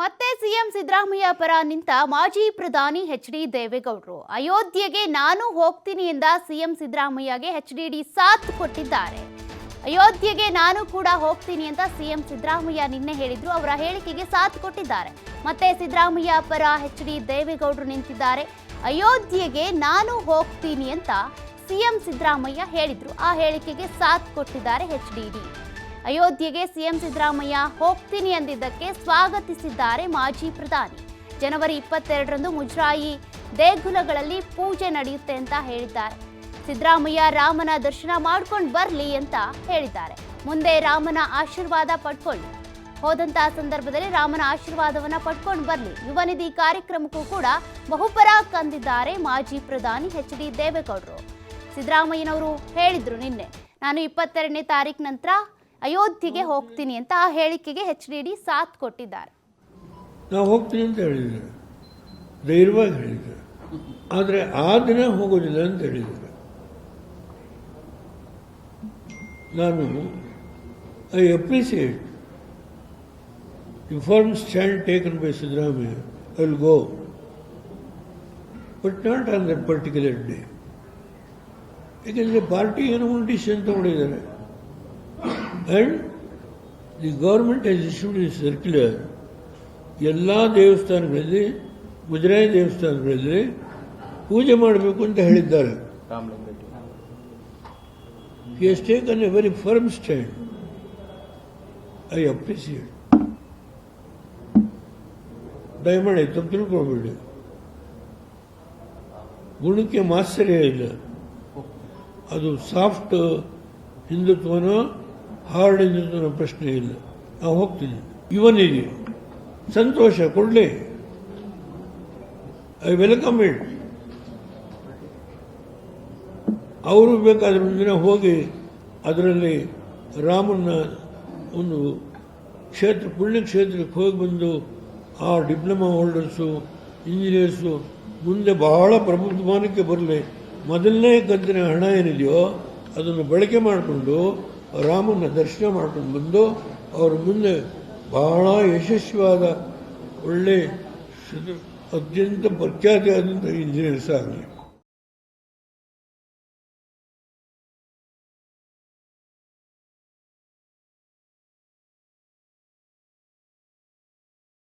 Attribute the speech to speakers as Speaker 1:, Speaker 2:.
Speaker 1: ಮತ್ತೆ ಸಿಎಂ ಸಿದ್ದರಾಮಯ್ಯ ಪರ ನಿಂತ ಮಾಜಿ ಪ್ರಧಾನಿ ಎಚ್.ಡಿ. ದೇವೇಗೌಡರು ಅಯೋಧ್ಯೆಗೆ ನಾನು ಹೋಗ್ತೀನಿ ಎಂದ ಸಿಎಂ ಸಿದ್ದರಾಮಯ್ಯಗೆ ಎಚ್.ಡಿ. ಸಾಥ್ ಕೊಟ್ಟಿದ್ದಾರೆ. ಅಯೋಧ್ಯೆಗೆ ನಾನು ಕೂಡ ಹೋಗ್ತೀನಿ ಅಂತ ಸಿಎಂ ಸಿದ್ದರಾಮಯ್ಯ ನಿನ್ನೆ ಹೇಳಿದ್ರು. ಅವರ ಹೇಳಿಕೆಗೆ ಸಾಥ್ ಕೊಟ್ಟಿದ್ದಾರೆ. ಮತ್ತೆ ಸಿದ್ದರಾಮಯ್ಯ ಪರ ಎಚ್.ಡಿ. ದೇವೇಗೌಡರು ನಿಂತಿದ್ದಾರೆ. ಅಯೋಧ್ಯೆಗೆ ನಾನು ಹೋಗ್ತೀನಿ ಅಂತ ಸಿಎಂ ಸಿದ್ದರಾಮಯ್ಯ ಹೇಳಿದ್ರು. ಆ ಹೇಳಿಕೆಗೆ ಸಾಥ್ ಕೊಟ್ಟಿದ್ದಾರೆ ಎಚ್.ಡಿ. ಅಯೋಧ್ಯೆಗೆ ಸಿಎಂ ಸಿದ್ದರಾಮಯ್ಯ ಹೋಗ್ತೀನಿ ಅಂದಿದ್ದಕ್ಕೆ ಸ್ವಾಗತಿಸಿದ್ದಾರೆ ಮಾಜಿ ಪ್ರಧಾನಿ. ಜನವರಿ 22ರಂದು ಮುಜರಾಯಿ ದೇಗುಲಗಳಲ್ಲಿ ಪೂಜೆ ನಡೆಯುತ್ತೆ ಅಂತ ಹೇಳಿದ್ದಾರೆ. ಸಿದ್ದರಾಮಯ್ಯ ರಾಮನ ದರ್ಶನ ಮಾಡ್ಕೊಂಡು ಬರಲಿ ಅಂತ ಹೇಳಿದ್ದಾರೆ. ಮುಂದೆ ರಾಮನ ಆಶೀರ್ವಾದ ಪಡ್ಕೊಳ್ಳಿ, ಹೋದಂತಹ ಸಂದರ್ಭದಲ್ಲಿ ರಾಮನ ಆಶೀರ್ವಾದವನ್ನ ಪಡ್ಕೊಂಡು ಬರಲಿ. ಯುವ ನಿಧಿ ಕಾರ್ಯಕ್ರಮಕ್ಕೂ ಕೂಡ ಬಹುಪರಾಕ್ ಅಂದಿದ್ದಾರೆ ಮಾಜಿ ಪ್ರಧಾನಿ ಎಚ್.ಡಿ. ದೇವೇಗೌಡರು. ಸಿದ್ದರಾಮಯ್ಯನವರು ಹೇಳಿದ್ರು ನಿನ್ನೆ, ನಾನು 22ನೇ ತಾರೀಕು ನಂತರ ಅಯೋಧ್ಯೆಗೆ ಹೋಗ್ತೀನಿ ಅಂತ. ಆ ಹೇಳಿಕೆಗೆ ಎಚ್.ಡಿ. ಸಾಥ್ ಕೊಟ್ಟಿದ್ದಾರೆ.
Speaker 2: ನಾವು ಹೋಗ್ತೀನಿ ಅಂತ ಹೇಳಿದ್ದಾರೆ, ಧೈರ್ಯವಾಗಿ ಹೇಳಿದ್ದಾರೆ. ಆದರೆ ಆ ದಿನ ಹೋಗೋದಿಲ್ಲ ಅಂತ ಹೇಳಿದ್ದಾರೆ. ನಾನು I appreciate the firm stand taken by Siddaramaiah. I will go, but not on that particular day. ಯಾಕೆಂದರೆ ಪಾರ್ಟಿ ಏನೋ ಒಂದು ಡಿಸಿಷನ್ ತಗೊಂಡಿದ್ದಾರೆ. And the government has issued a circular. ಎಲ್ಲ ದೇವಸ್ಥಾನಗಳಲ್ಲಿ, ಮುಜರಾಯಿ ದೇವಸ್ಥಾನಗಳಲ್ಲಿ ಪೂಜೆ ಮಾಡಬೇಕು ಅಂತ ಹೇಳಿದ್ದಾರೆ. He has taken a very firm stand. I appreciate. ದಯಮಾಡಿ ತಪ್ಪು ತಿಳ್ಕೊಬೇಡಿ. ಗುಣಕ್ಕೆ ಮಾತ್ಸರ್ಯ ಇಲ್ಲ. ಅದು ಸಾಫ್ಟ್ ಹಿಂದುತ್ವನೋ ಹಾರ್ಡ್ ಹಿಂದುತ್ವನ ಪ್ರಶ್ನೆ ಇಲ್ಲ. ನಾವು ಹೋಗ್ತೀನಿ. ಇವನಿಗೆ ಸಂತೋಷ ಕೊಡಲಿ, ಐ ವೆಲ್ಕಮ್ ಇಟ್. ಅವರು ಬೇಕಾದ್ರೆ ಒಂದಿನ ಹೋಗಿ ಅದರಲ್ಲಿ ರಾಮನ ಒಂದು ಕ್ಷೇತ್ರ, ಪುಣ್ಯಕ್ಷೇತ್ರಕ್ಕೆ ಹೋಗಿ ಬಂದು ಆ ಡಿಪ್ಲೊಮಾ ಹೋಲ್ಡರ್ಸು, ಇಂಜಿನಿಯರ್ಸು ಮುಂದೆ ಬಹಳ ಪ್ರಬುದ್ಧಮಾನಕ್ಕೆ ಬರಲಿ. ಮೊದಲನೇ ಕಂತಿನ ಹಣ ಏನಿದೆಯೋ ಅದನ್ನು ಬಳಕೆ ಮಾಡಿಕೊಂಡು ರಾಮನ ದರ್ಶನ ಮಾಡ್ಕೊಂಡು ಬಂದು ಅವರು ಮುಂದೆ ಬಹಳ ಯಶಸ್ವಿಯಾದ ಒಳ್ಳೆ ಅತ್ಯಂತ ಪ್ರಖ್ಯಾತಿಯಾದಂಥ ಇಂಜಿನಿಯರ್ಸ್ ಆಗಲಿ.